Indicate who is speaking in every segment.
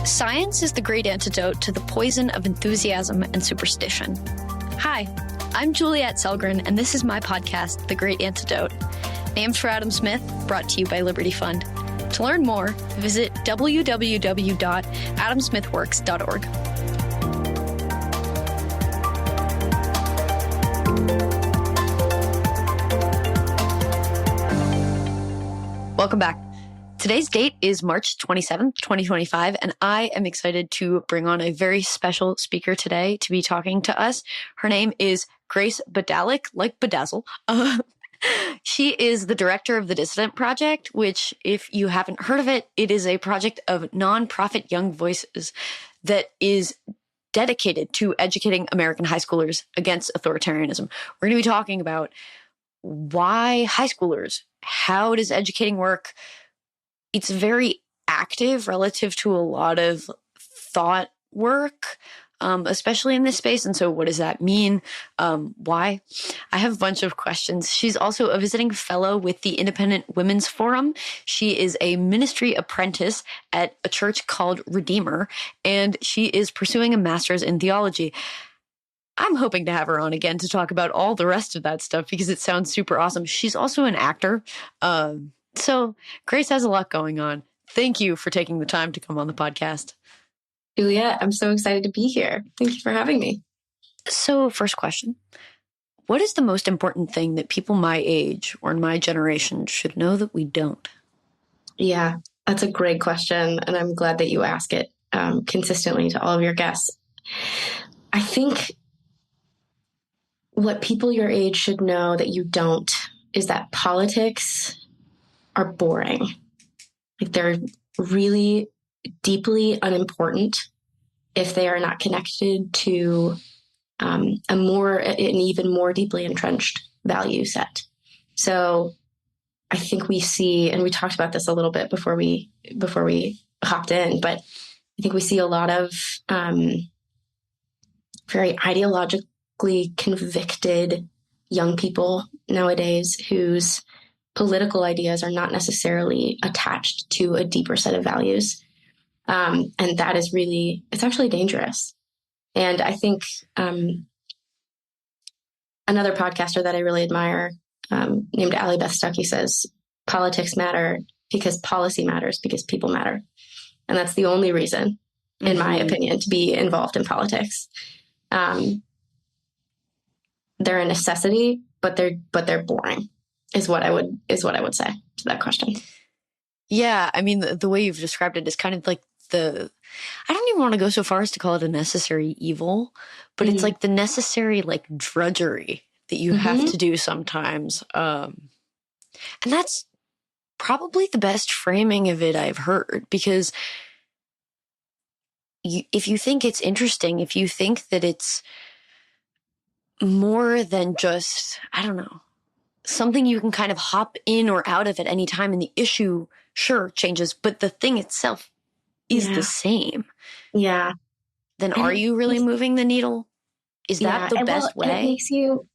Speaker 1: Science is the great antidote to the poison of enthusiasm and superstition. Hi, I'm Juliet Sellgren, and this is my podcast, The Great Antidote. Named for Adam Smith, brought to you by Liberty Fund. To learn more, visit www.AdamSmithWorks.org. Welcome back. Today's date is March 27th, 2025, and I am excited to bring on a very special speaker today to be talking to us. Her name is Grace Bydalek, like Bedazzle. She is the director of the Dissident Project, which, if you haven't heard of it, it is a project of nonprofit young voices that is dedicated to educating American high schoolers against authoritarianism. We're going to be talking about why high schoolers, how does educating work? It's very active relative to a lot of thought work, especially in this space. And so what does that mean? Why? I have a bunch of questions. She's also a visiting fellow with the Independent Women's Forum. She is a ministry apprentice at a church called Redeemer, and she is pursuing a master's in theology. I'm hoping to have her on again to talk about all the rest of that stuff because it sounds super awesome. She's also an actor. So Grace has a lot going on. Thank you for taking the time to come on the podcast.
Speaker 2: Juliet, I'm so excited to be here. Thank you for having me.
Speaker 1: So first question, what is the most important thing that people my age or in my generation should know that we don't?
Speaker 2: Yeah, that's a great question. And I'm glad that you ask it consistently to all of your guests. I think what people your age should know that you don't is that politics are boring. Like they're really deeply unimportant if they are not connected to an even more deeply entrenched value set. So I think we see, and we talked about this a little bit before we hopped in, but I think we see a lot of very ideologically convicted young people nowadays whose political ideas are not necessarily attached to a deeper set of values. And that is really, it's actually dangerous. And I think another podcaster that I really admire, named Allie Beth Stuckey, says, politics matter because policy matters because people matter. And that's the only reason, in my opinion, to be involved in politics. They're a necessity, but they're boring. Is what I would say to that question.
Speaker 1: Yeah, I mean, the way you've described it is kind of like I don't even want to go so far as to call it a necessary evil, but it's like the necessary like drudgery that you have to do sometimes. And that's probably the best framing of it I've heard, because if you think it's interesting, if you think that it's more than just, I don't know, something you can kind of hop in or out of at any time, and the issue, sure, changes, but the thing itself is the same.
Speaker 2: Yeah.
Speaker 1: Then are you really moving the needle? Is that the best way?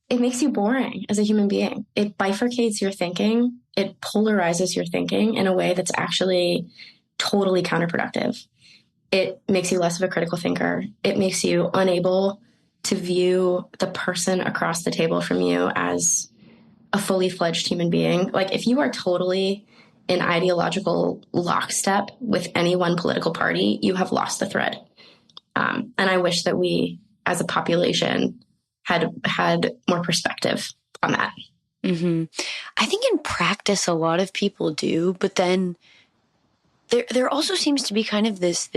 Speaker 2: It makes you boring as a human being. It bifurcates your thinking. It polarizes your thinking in a way that's actually totally counterproductive. It makes you less of a critical thinker. It makes you unable to view the person across the table from you as a fully fledged human being. Like if you are totally in ideological lockstep with any one political party, you have lost the thread. And I wish that we as a population had more perspective on that.
Speaker 1: Mm-hmm. I think in practice, a lot of people do, but then there also seems to be kind of this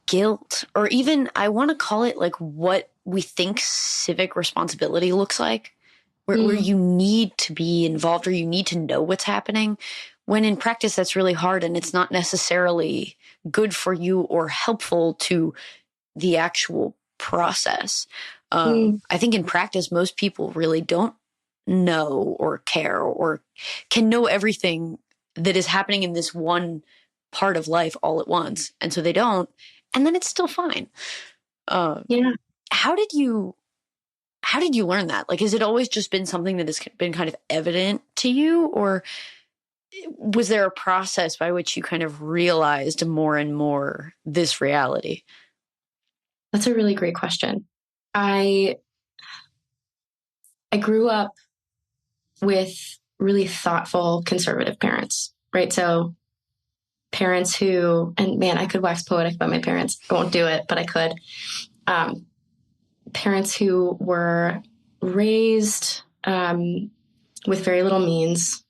Speaker 1: guilt, or even I want to call it like what we think civic responsibility looks like. Where you need to be involved or you need to know what's happening, when in practice that's really hard and it's not necessarily good for you or helpful to the actual process. I think in practice, most people really don't know or care or can know everything that is happening in this one part of life all at once. And so they don't, and then it's still fine. How did you learn that? Like, has it always just been something that has been kind of evident to you, or was there a process by which you kind of realized more and more this reality?
Speaker 2: That's a really great question. I grew up with really thoughtful conservative parents, right? So parents who, and man, I could wax poetic about my parents. I won't do it, but I could. Parents who were raised with very little means.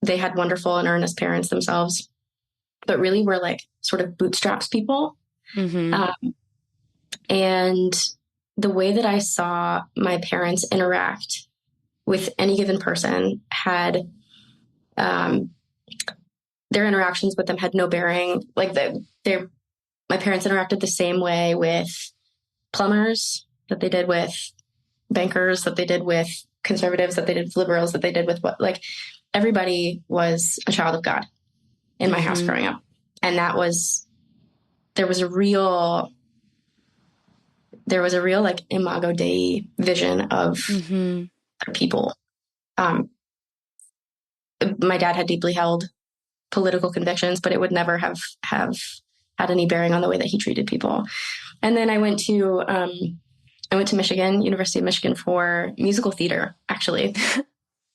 Speaker 2: They had wonderful and earnest parents themselves, but really were like sort of bootstraps people. Mm-hmm. And the way that I saw my parents interact with any given person had, their interactions with them had no bearing. Like my parents interacted the same way with plumbers that they did with bankers, that they did with conservatives, that they did with liberals, that they did with like everybody was a child of God in my house growing up. And there was a real like Imago Dei vision of people. My dad had deeply held political convictions, but it would never have had any bearing on the way that he treated people. And then I went to Michigan, University of Michigan, for musical theater, actually,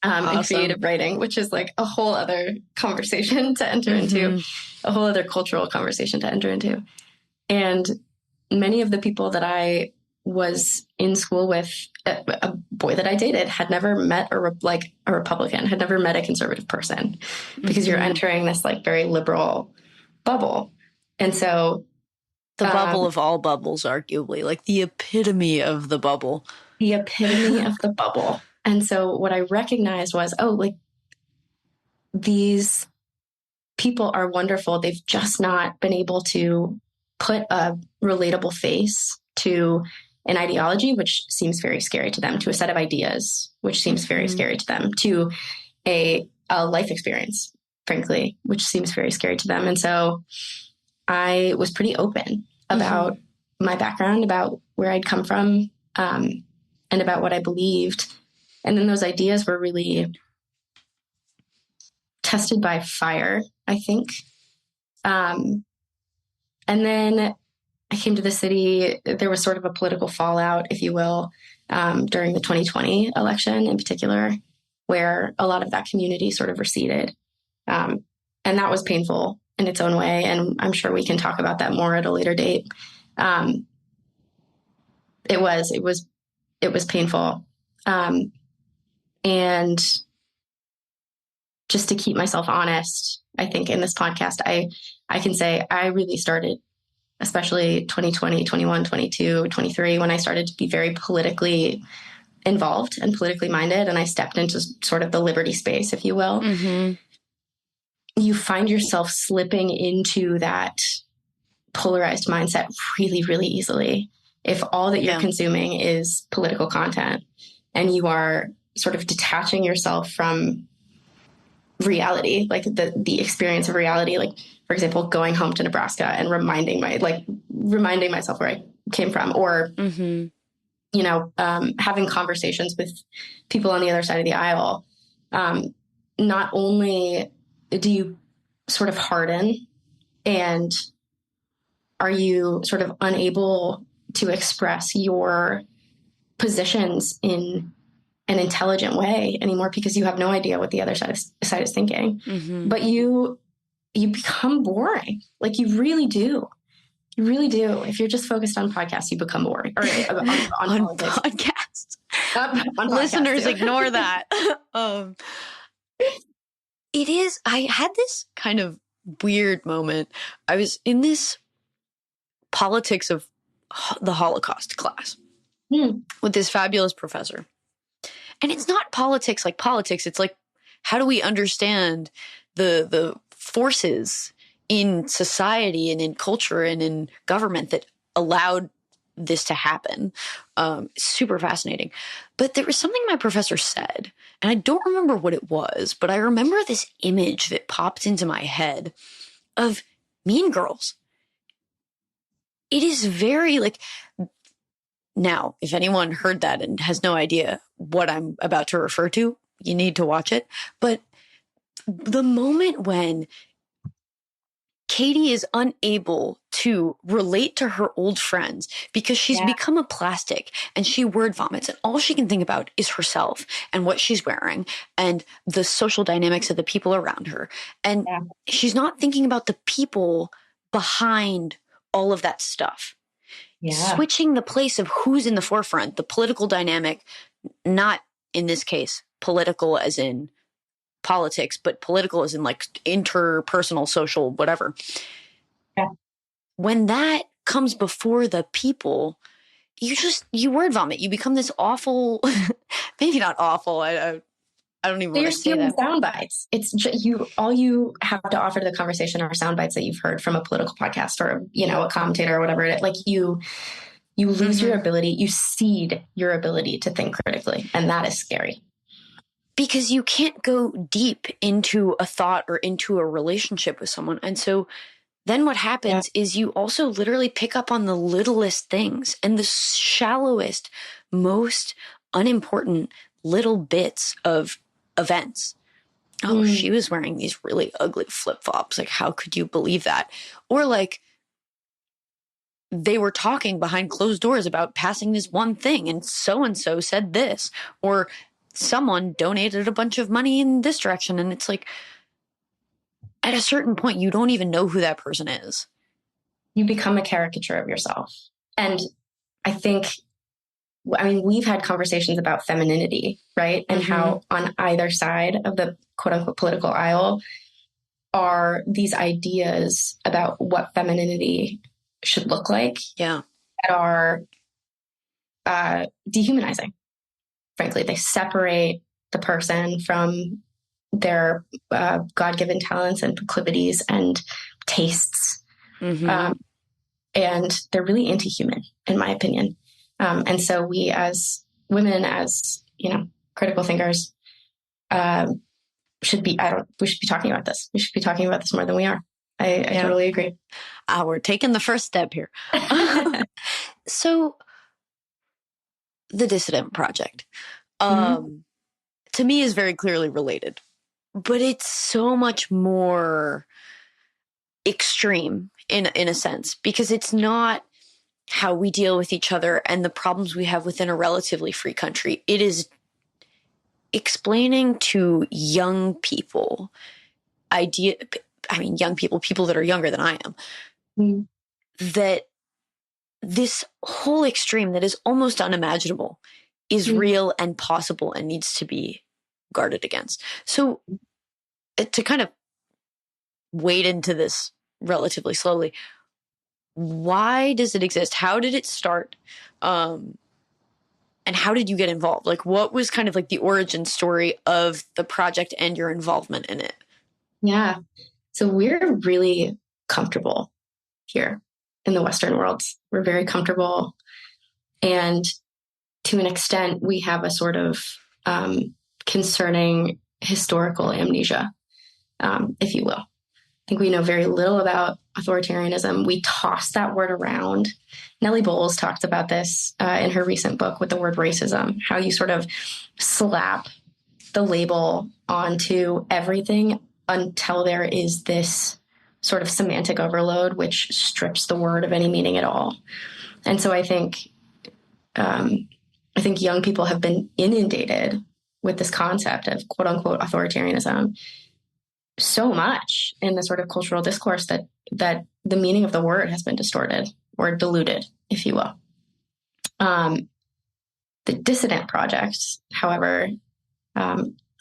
Speaker 2: awesome. And creative writing, which is like a whole other conversation to enter into, a whole other cultural conversation to enter into. And many of the people that I was in school with, a boy that I dated had never met a Republican, had never met a conservative person, because you're entering this like very liberal bubble. And so
Speaker 1: the bubble of all bubbles, arguably, like the epitome of the bubble.
Speaker 2: The epitome of the bubble. And so what I recognized was, like these people are wonderful. They've just not been able to put a relatable face to an ideology, which seems very scary to them, to a set of ideas, which seems very scary to them, to a life experience, frankly, which seems very scary to them. And so I was pretty open about my background, about where I'd come from, and about what I believed. And then those ideas were really tested by fire, I think. And then I came to the city. There was sort of a political fallout, if you will, during the 2020 election in particular, where a lot of that community sort of receded. And that was painful in its own way. And I'm sure we can talk about that more at a later date. It was painful. And just to keep myself honest, I think in this podcast, I can say I really started, especially 2020, 21, 22, 23, when I started to be very politically involved and politically minded. And I stepped into sort of the liberty space, if you will. You find yourself slipping into that polarized mindset really, really easily. If all that you're consuming is political content and you are sort of detaching yourself from reality, like the experience of reality, like, for example, going home to Nebraska and reminding myself where I came from, or, having conversations with people on the other side of the aisle. Not only do you sort of harden, and are you sort of unable to express your positions in an intelligent way anymore because you have no idea what the other side is thinking, but you become boring. Like you really do. You really do. If you're just focused on podcasts, you become boring. Or on
Speaker 1: podcasts.
Speaker 2: On
Speaker 1: Listeners,
Speaker 2: podcasts,
Speaker 1: ignore that. It is. I had this kind of weird moment. I was in this politics of the Holocaust class with this fabulous professor. And it's not politics like politics. It's like, how do we understand the forces in society and in culture and in government that allowed this to happen? Super fascinating. But there was something my professor said, and I don't remember what it was, but I remember this image that popped into my head of Mean Girls. It is very like, now, if anyone heard that and has no idea what I'm about to refer to, you need to watch it. But the moment when Katie is unable to relate to her old friends because she's become a plastic and she word vomits and all she can think about is herself and what she's wearing and the social dynamics of the people around her. And she's not thinking about the people behind all of that stuff. Switching the place of who's in the forefront, the political dynamic, not in this case, political as in politics, but political as in like interpersonal, social, whatever. When that comes before the people, you word vomit. You become this awful, maybe not awful. I don't even want to say that.
Speaker 2: Sound bites. It's you. All you have to offer to the conversation are sound bites that you've heard from a political podcast or, a commentator or whatever. Like you lose your ability, you cede your ability to think critically. And that is scary.
Speaker 1: Because you can't go deep into a thought or into a relationship with someone. And so then what happens is you also literally pick up on the littlest things and the shallowest, most unimportant little bits of events. Oh, she was wearing these really ugly flip-flops. Like, how could you believe that? Or like, they were talking behind closed doors about passing this one thing and so said this. Or someone donated a bunch of money in this direction. And it's like, at a certain point, you don't even know who that person is.
Speaker 2: You become a caricature of yourself. And I think, we've had conversations about femininity, right? And how on either side of the quote unquote political aisle are these ideas about what femininity should look like that are dehumanizing. Frankly, they separate the person from their God-given talents and proclivities and tastes. And they're really anti-human, in my opinion. And so we as women, as, critical thinkers, we should be talking about this. We should be talking about this more than we are. I totally agree.
Speaker 1: We're taking the first step here. So the Dissident Project, to me, is very clearly related, but it's so much more extreme in a sense, because it's not how we deal with each other and the problems we have within a relatively free country. It is explaining to young people young people that are younger than I am, that this whole extreme that is almost unimaginable is real and possible and needs to be guarded against. So to kind of wade into this relatively slowly, why does it exist? How did it start? And how did you get involved? Like, what was kind of like the origin story of the project and your involvement in it?
Speaker 2: Yeah. So we're really comfortable here in the Western world. We're very comfortable. And to an extent, we have a sort of concerning historical amnesia, if you will. I think we know very little about authoritarianism. We toss that word around. Nellie Bowles talked about this in her recent book with the word racism, how you sort of slap the label onto everything until there is this sort of semantic overload, which strips the word of any meaning at all. And so I think young people have been inundated with this concept of quote unquote authoritarianism so much in the sort of cultural discourse that the meaning of the word has been distorted or diluted, if you will. The Dissident Project, however,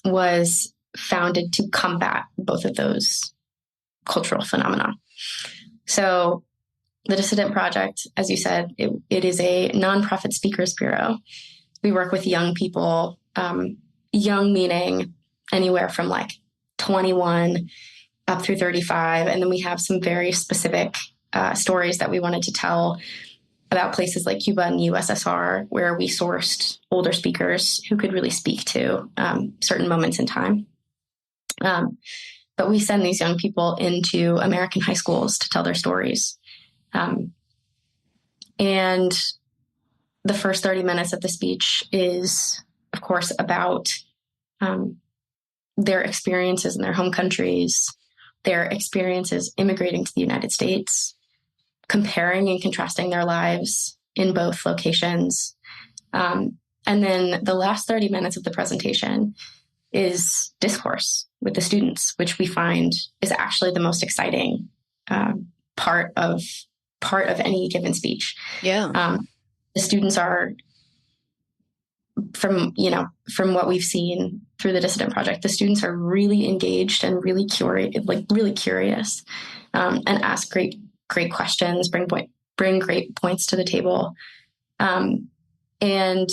Speaker 2: was founded to combat both of those cultural phenomena. So the Dissident Project, as you said, it is a nonprofit speakers bureau. We work with young people, young meaning anywhere from like 21 up through 35. And then we have some very specific stories that we wanted to tell about places like Cuba and the USSR, where we sourced older speakers who could really speak to certain moments in time. But we send these young people into American high schools to tell their stories. And the first 30 minutes of the speech is, of course, about their experiences in their home countries, their experiences immigrating to the United States, comparing and contrasting their lives in both locations. And then the last 30 minutes of the presentation is discourse with the students, which we find is actually the most exciting part of any given speech.
Speaker 1: Yeah.
Speaker 2: The students are, from what we've seen through the Dissident Project, the students are really engaged and really curious, and ask great questions, bring great points to the table. And,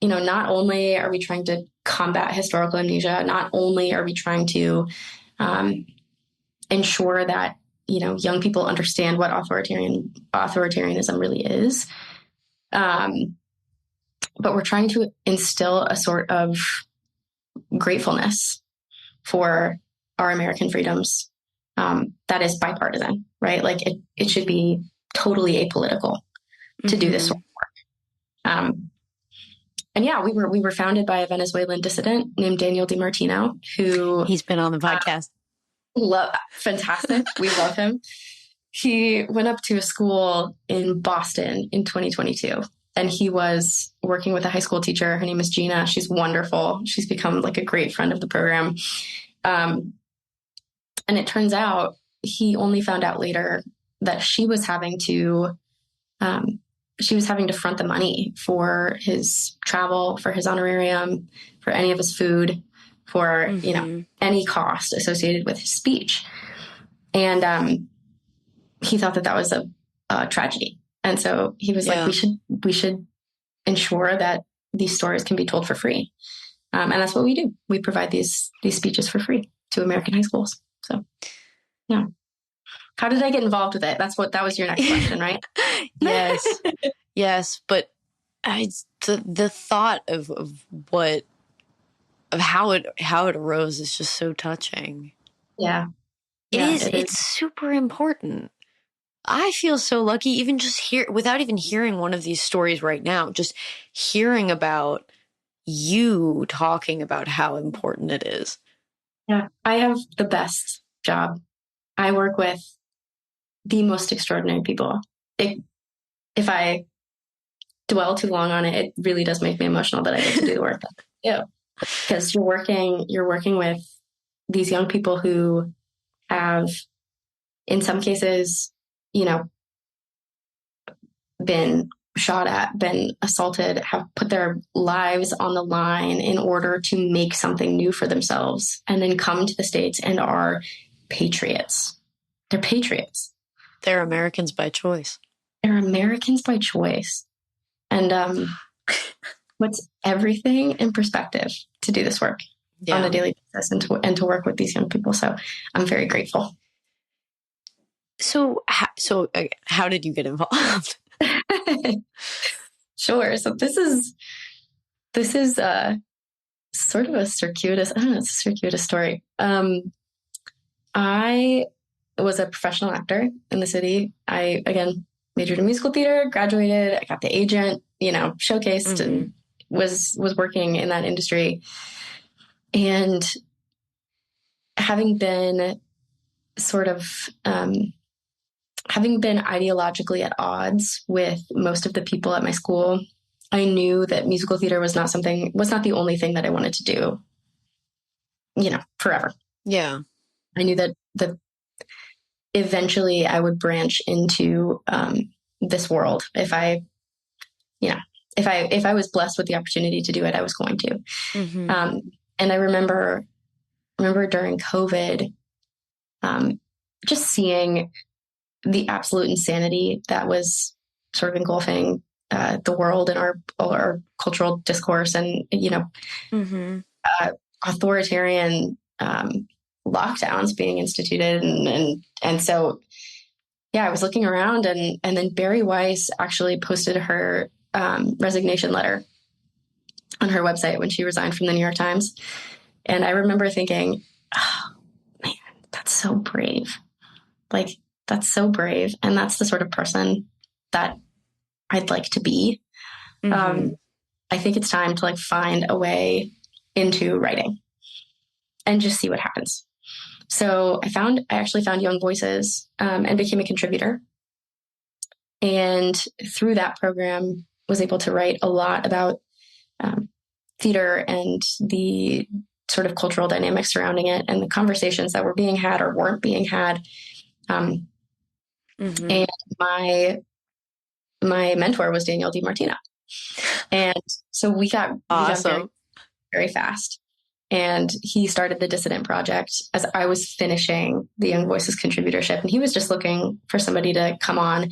Speaker 2: not only are we trying to combat historical amnesia, not only are we trying to ensure that, young people understand what authoritarianism really is, but we're trying to instill a sort of gratefulness for our American freedoms that is bipartisan, right? Like it should be totally apolitical to do this sort of work. And yeah, we were founded by a Venezuelan dissident named Daniel DiMartino, who
Speaker 1: he's been on the podcast.
Speaker 2: Fantastic. We love him. He went up to a school in Boston in 2022, and he was working with a high school teacher. Her name is Gina. She's wonderful. She's become like a great friend of the program. And it turns out he only found out later that she was having to front the money for his travel, for his honorarium, for any of his food, for, any cost associated with his speech. And he thought that was a tragedy. And so he was like, we should ensure that these stories can be told for free. And that's what we do. We provide these speeches for free to American high schools. So, yeah. How did I get involved with it? That was your next question, right?
Speaker 1: Yes. Yes. But the thought of how it arose is just so touching.
Speaker 2: Yeah.
Speaker 1: It's super important. I feel so lucky, even just without even hearing one of these stories right now, just hearing about you talking about how important it is.
Speaker 2: Yeah. I have the best job. I work with the most extraordinary people. If I dwell too long on it, it really does make me emotional that I get to do the work. Yeah. Because you're working with these young people who have, in some cases, been shot at, been assaulted, have put their lives on the line in order to make something new for themselves, and then come to the States and are patriots. They're patriots.
Speaker 1: They're Americans by choice.
Speaker 2: They're Americans by choice. And puts everything in perspective to do this work on a daily basis and to work with these young people. So I'm very grateful.
Speaker 1: So how did you get involved?
Speaker 2: Sure. So this is sort of a circuitous, it's a circuitous story. I was a professional actor in the city. I, again, majored in musical theater, graduated, I got the agent, showcased and was working in that industry. And having been ideologically at odds with most of the people at my school, I knew that musical theater was not the only thing that I wanted to do, forever.
Speaker 1: Yeah.
Speaker 2: I knew that eventually I would branch into this world. If I was blessed with the opportunity to do it, I was going to. Mm-hmm. And I remember during COVID, just seeing the absolute insanity that was sort of engulfing the world and our cultural discourse, and authoritarian lockdowns being instituted, and so I was looking around, and then Barry Weiss actually posted her resignation letter on her website when she resigned from the New York Times, and I remember thinking, oh man, that's so brave. Like, that's so brave. And that's the sort of person that I'd like to be. Mm-hmm. I think it's time to find a way into writing. and just see what happens. So I actually found Young Voices and became a contributor. And through that program, was able to write a lot about theater and the sort of cultural dynamics surrounding it and the conversations that were being had or weren't being had. And my mentor was Daniel DiMartino. And so we got very, very fast. And he started the Dissident Project as I was finishing the Young Voices contributorship. And he was just looking for somebody to come on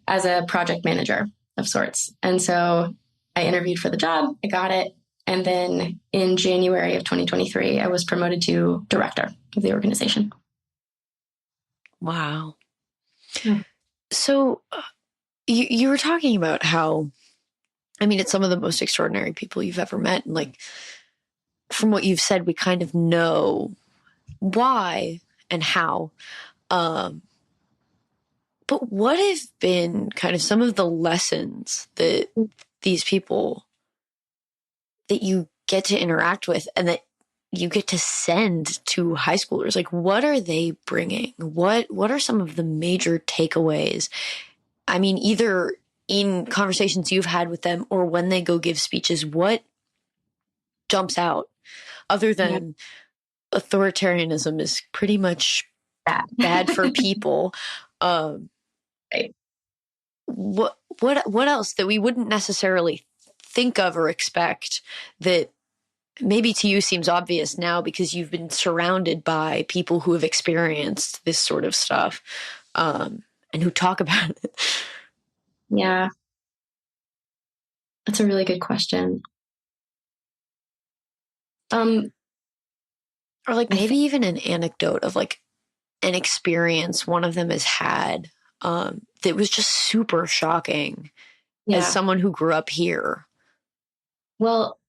Speaker 2: as a project manager of sorts. And so I interviewed for the job. I got it. And then in January of 2023, I was promoted to director of the organization.
Speaker 1: Wow. Yeah. So you were talking about how, I mean, it's some of the most extraordinary people you've ever met. And like, from what you've said, we kind of know why and how. But what have been kind of some of the lessons that these people that you get to interact with and that you get to send to high schoolers? Like, what are they bringing? What are some of the major takeaways? I mean, either in conversations you've had with them or when they go give speeches, what jumps out other than authoritarianism is pretty much bad for people?
Speaker 2: Right.
Speaker 1: What else that we wouldn't necessarily think of or expect that maybe to you seems obvious now because you've been surrounded by people who have experienced this sort of stuff and who talk about it?
Speaker 2: Yeah. That's a really good question.
Speaker 1: Or like maybe even an anecdote of like an experience one of them has had that was just super shocking as someone who grew up here.
Speaker 2: Well,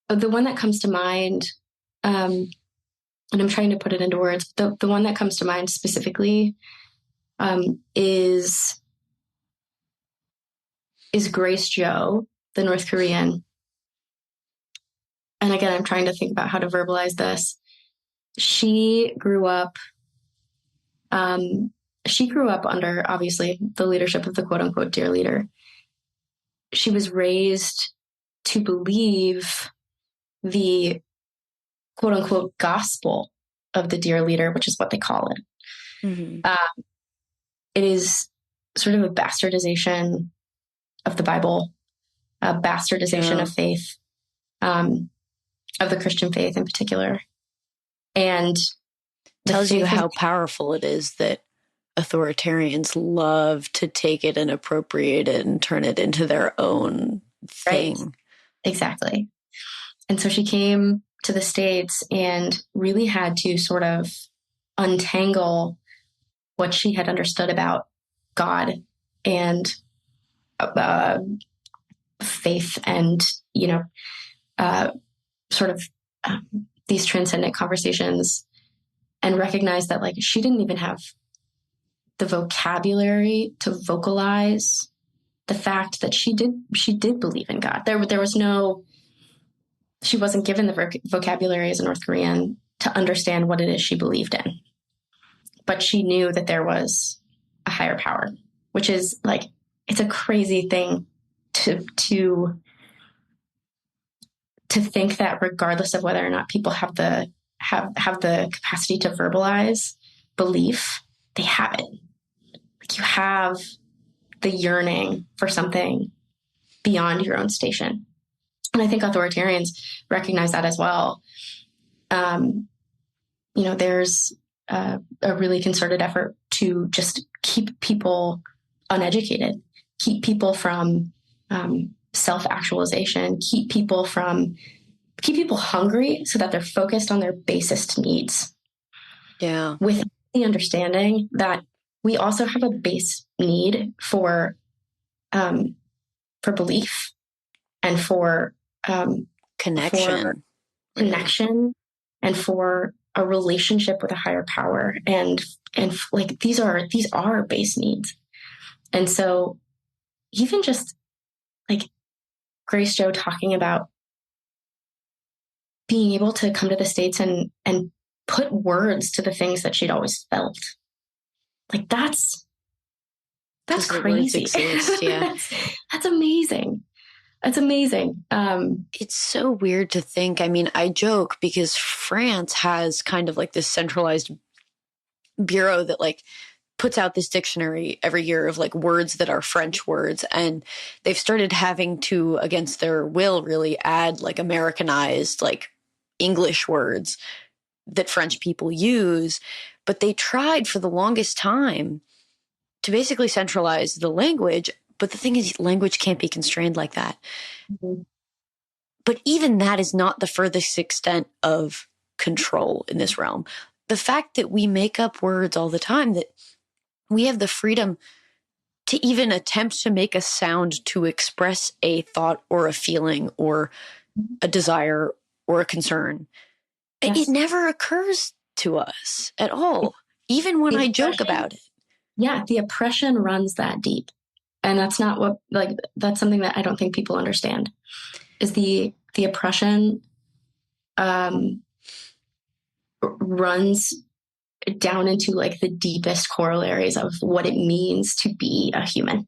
Speaker 2: the one that comes to mind, and I'm trying to put it into words, the one that comes to mind specifically is Grace Jo, the North Korean. And again, I'm trying to think about how to verbalize this. She grew up under, obviously, the leadership of the quote unquote dear leader. She was raised to believe the quote unquote gospel of the dear leader, which is what they call it. It is sort of a bastardization of the Bible, a bastardization of faith, of the Christian faith in particular. And
Speaker 1: tells you how powerful it is that authoritarians love to take it and appropriate it and turn it into their own thing.
Speaker 2: Right. Exactly. And so she came to the States and really had to sort of untangle what she had understood about God and faith and, sort of these transcendent conversations, and recognize that like she didn't even have the vocabulary to vocalize the fact that she did believe in God. There was no, she wasn't given the vocabulary as a North Korean to understand what it is she believed in. But she knew that there was a higher power, which is like, it's a crazy thing to think that regardless of whether or not people have the capacity to verbalize belief, they have it. Like you have the yearning for something beyond your own station. And I think authoritarians recognize that as well. There's a really concerted effort to just keep people uneducated, keep people from self-actualization, keep people hungry so that they're focused on their basest needs.
Speaker 1: Yeah.
Speaker 2: With the understanding that we also have a base need for belief and for
Speaker 1: connection,
Speaker 2: and for a relationship with a higher power. And like, these are base needs. And so even just like Grace Jo talking about being able to come to the States and put words to the things that she'd always felt. Like that's crazy.
Speaker 1: Exist, yeah.
Speaker 2: That's amazing. That's amazing.
Speaker 1: It's so weird to think. I mean, I joke because France has kind of like this centralized bureau that like puts out this dictionary every year of like words that are French words. And they've started having to, against their will, really add like Americanized, like English words that French people use. But they tried for the longest time to basically centralize the language. But the thing is, language can't be constrained like that.
Speaker 2: Mm-hmm.
Speaker 1: But even that is not the furthest extent of control in this realm. The fact that we make up words all the time, that we have the freedom to even attempt to make a sound to express a thought or a feeling or a desire or a concern. Yes. It never occurs to us at all, even when I joke about it.
Speaker 2: Yeah, the oppression runs that deep. And that's not what, like, that's something that I don't think people understand, is the oppression runs down into like the deepest corollaries of what it means to be a human.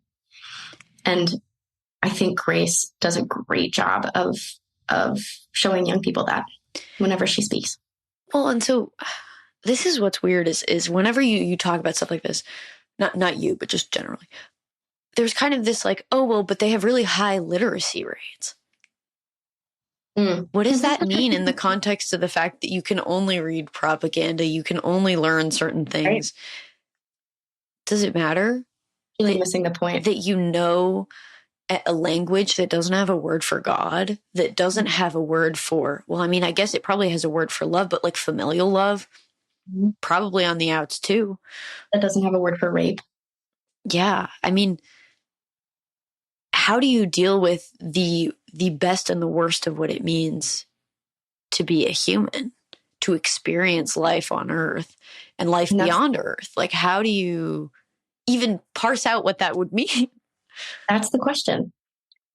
Speaker 2: And I think Grace does a great job of showing young people that whenever she speaks.
Speaker 1: Well, and so this is what's weird is whenever you talk about stuff like this, not you, but just generally, there's kind of this like, oh, well, but they have really high literacy rates. What does that mean in the context of the fact that you can only read propaganda, you can only learn certain things? Right. Does it matter?
Speaker 2: Really missing the point.
Speaker 1: That you know a language that doesn't have a word for God, that doesn't have a word for, well, I mean, I guess it probably has a word for love, but like familial love, probably on the outs too.
Speaker 2: That doesn't have a word for rape.
Speaker 1: Yeah. I mean, how do you deal with the best and the worst of what it means to be a human, to experience life on Earth and life beyond Earth? Like, how do you even parse out what that would mean?
Speaker 2: That's the question.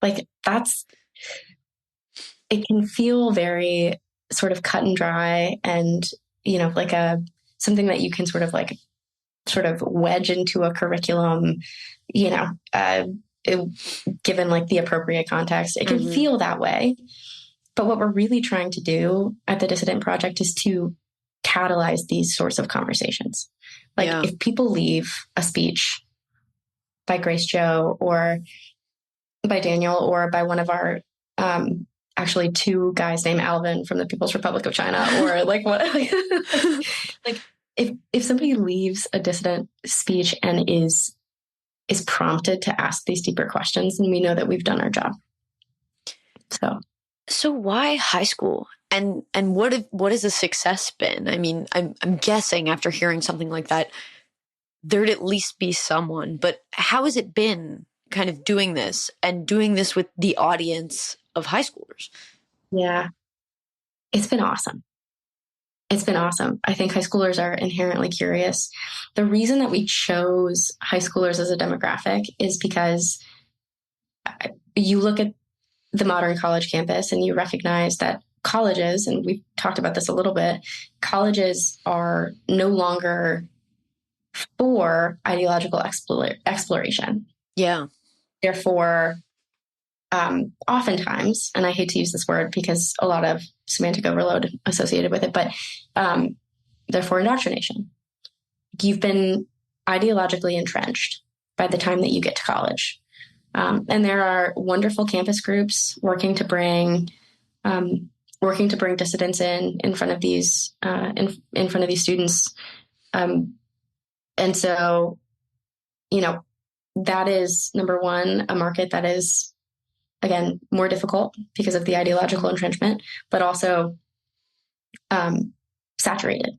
Speaker 2: Like, it can feel very sort of cut and dry and, you know, like something that you can sort of wedge into a curriculum, you know, given like the appropriate context. It can feel that way. But what we're really trying to do at the Dissident Project is to catalyze these sorts of conversations. Like if people leave a speech by Grace Jo or by Daniel or by one of our, actually two guys named Alvin from the People's Republic of China, or like what, like if somebody leaves a dissident speech and is prompted to ask these deeper questions, and we know that we've done our job.
Speaker 1: So why high school? And what has the success been? I mean, I'm guessing after hearing something like that, there'd at least be someone, but how has it been kind of doing this with the audience of high schoolers?
Speaker 2: Yeah, it's been awesome. It's been awesome. I think high schoolers are inherently curious. The reason that we chose high schoolers as a demographic is because you look at the modern college campus and you recognize that colleges, and we've talked about this a little bit, colleges are no longer for ideological exploration.
Speaker 1: Yeah.
Speaker 2: Therefore, oftentimes, and I hate to use this word because a lot of semantic overload associated with it, but therefore indoctrination. You've been ideologically entrenched by the time that you get to college. And there are wonderful campus groups working to bring dissidents in front of these in front of these students. And so, you know, that is number one, a market that is, again, more difficult because of the ideological entrenchment, but also saturated.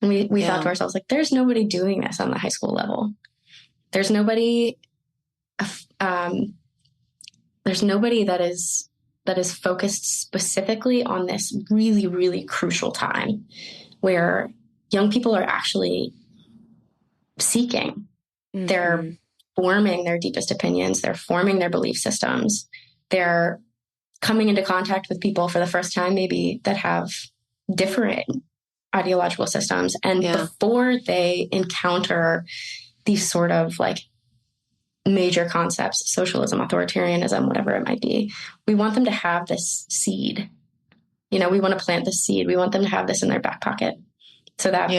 Speaker 2: And we thought to ourselves, like, there's nobody doing this on the high school level. There's nobody that is focused specifically on this really, really crucial time where young people are actually seeking. They're forming their deepest opinions. They're forming their belief systems. They're coming into contact with people for the first time, maybe that have different ideological systems. And before they encounter these sort of like major concepts, socialism, authoritarianism, whatever it might be, we want them to have this seed. We want to plant this seed. We want them to have this in their back pocket so that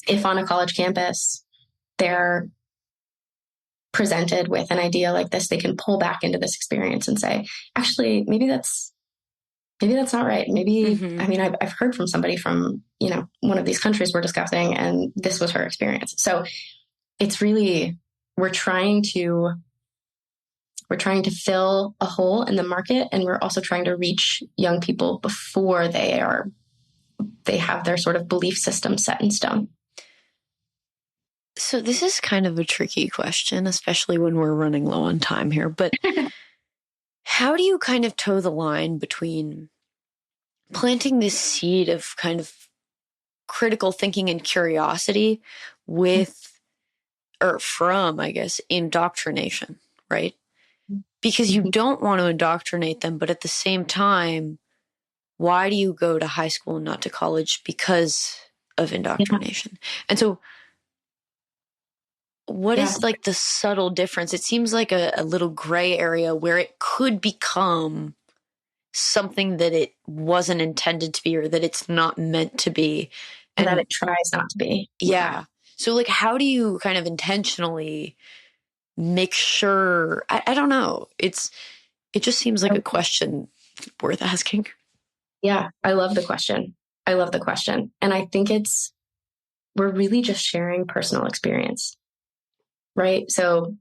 Speaker 2: if on a college campus they're presented with an idea like this, they can pull back into this experience and say, actually, maybe that's not right. Maybe, I mean, I've heard from somebody from, one of these countries we're discussing, and this was her experience. So it's really, we're trying to fill a hole in the market, and we're also trying to reach young people before they have their sort of belief system set in stone.
Speaker 1: So this is kind of a tricky question, especially when we're running low on time here, but how do you kind of toe the line between planting this seed of kind of critical thinking and curiosity from, I guess, indoctrination, right? Because you don't want to indoctrinate them, but at the same time, why do you go to high school and not to college? Because of indoctrination. And so what is like the subtle difference? It seems like a little gray area where it could become something that it wasn't intended to be, or that it's not meant to be.
Speaker 2: And that it tries not to be.
Speaker 1: Yeah. So like, how do you kind of intentionally make sure, I don't know. It just seems like a question worth asking.
Speaker 2: Yeah. I love the question. And I think we're really just sharing personal experience, right? So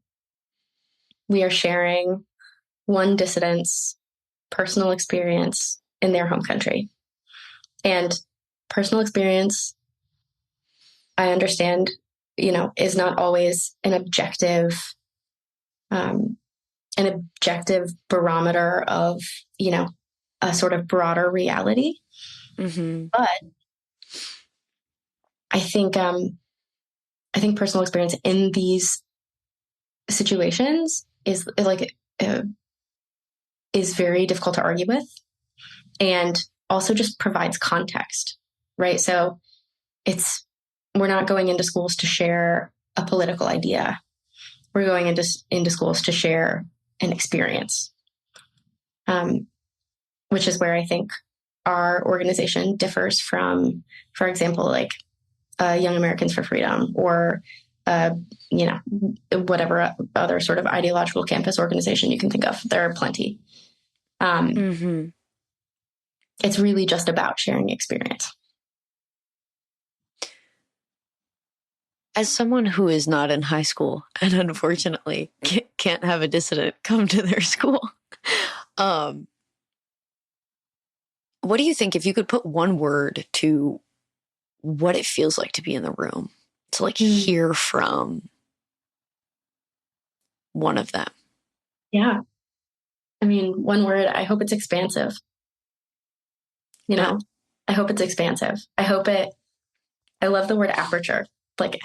Speaker 2: we are sharing one dissident's personal experience in their home country. And personal experience, I understand, is not always an objective barometer of, a sort of broader reality. But I think personal experience in these situations is very difficult to argue with, and also just provides context, right? So we're not going into schools to share a political idea. We're going into schools to share an experience, which is where I think our organization differs from, for example, like Young Americans for Freedom, or whatever other sort of ideological campus organization you can think of. There are plenty. It's really just about sharing experience.
Speaker 1: As someone who is not in high school and unfortunately can't have a dissident come to their school, what do you think, if you could put one word to what it feels like to be in the room, to like hear from one of them?
Speaker 2: Yeah. I mean, one word, I hope it's expansive. I hope it's expansive. I love the word aperture. Like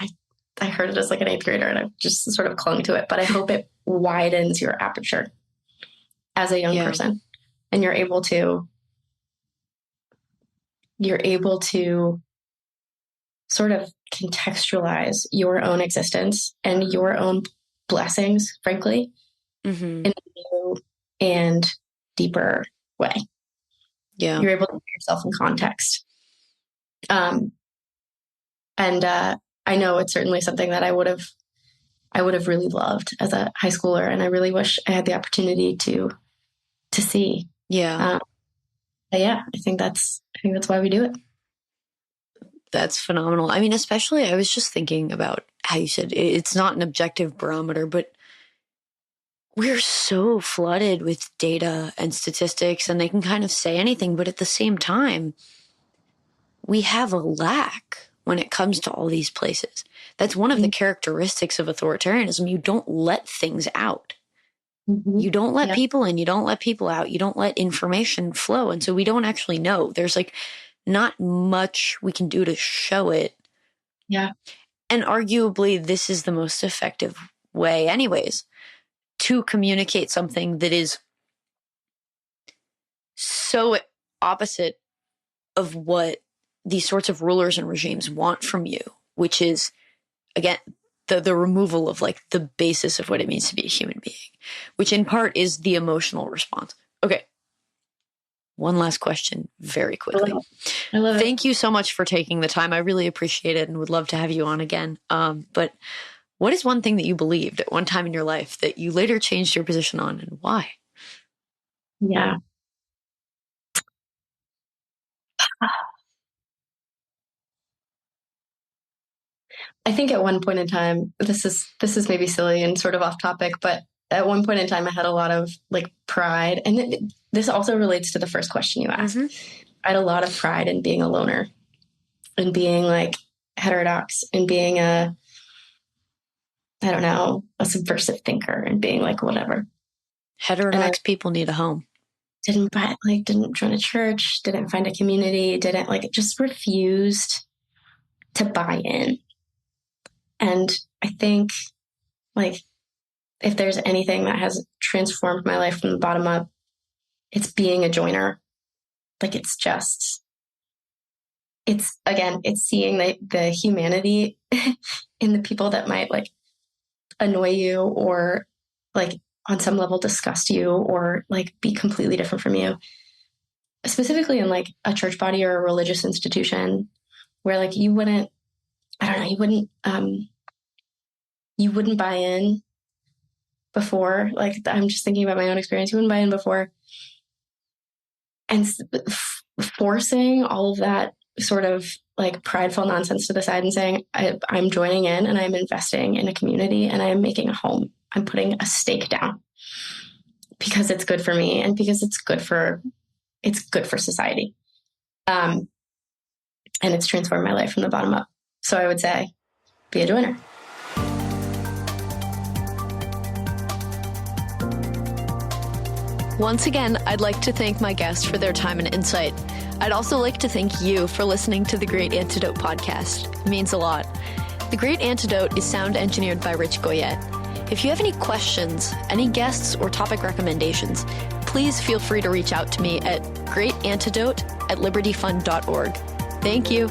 Speaker 2: I heard it as like an 8th grader, and I've just sort of clung to it, but I hope it widens your aperture as a young person, and you're able to sort of contextualize your own existence and your own blessings, frankly, in a new and deeper way. Yeah. You're able to put yourself in context. And I know it's certainly something that I would have really loved as a high schooler, and I really wish I had the opportunity to see. Yeah. But yeah, I think that's why we do it.
Speaker 1: That's phenomenal. I mean, especially I was just thinking about how you said it's not an objective barometer, but we're so flooded with data and statistics, and they can kind of say anything, but at the same time, we have a lack when it comes to all these places. That's one of the characteristics of authoritarianism. You don't let things out. You don't let people in. You don't let people out. You don't let information flow. And so we don't actually know. There's like not much we can do to show it.
Speaker 2: Yeah.
Speaker 1: And arguably, this is the most effective way anyways to communicate something that is so opposite of what these sorts of rulers and regimes want from you, which is, again, the removal of like the basis of what it means to be a human being, which in part is the emotional response. Okay. One last question very quickly.
Speaker 2: I love it.
Speaker 1: Thank you so much for taking the time. I really appreciate it and would love to have you on again. But what is one thing that you believed at one time in your life that you later changed your position on, and why?
Speaker 2: Yeah. I think at one point in time, this is maybe silly and sort of off topic, but at one point in time, I had a lot of like pride. And this also relates to the first question you asked. Mm-hmm. I had a lot of pride in being a loner and being like heterodox and being a subversive thinker and being like whatever.
Speaker 1: Heterodox people need a home.
Speaker 2: Didn't join a church, didn't find a community, just refused to buy in. And I think like if there's anything that has transformed my life from the bottom up, it's being a joiner. Like it's seeing the humanity in the people that might like annoy you or like on some level disgust you or like be completely different from you. Specifically in like a church body or a religious institution where like you wouldn't buy in before. Like I'm just thinking about my own experience. You wouldn't buy in before. And forcing all of that sort of like prideful nonsense to the side and saying, I'm joining in and I'm investing in a community and I'm making a home. I'm putting a stake down because it's good for me and because it's good for society. And it's transformed my life from the bottom up. So I would say, be a joiner.
Speaker 1: Once again, I'd like to thank my guests for their time and insight. I'd also like to thank you for listening to the Great Antidote podcast. It means a lot. The Great Antidote is sound engineered by Rich Goyette. If you have any questions, any guests, or topic recommendations, please feel free to reach out to me at greatantidote@libertyfund.org. Thank you.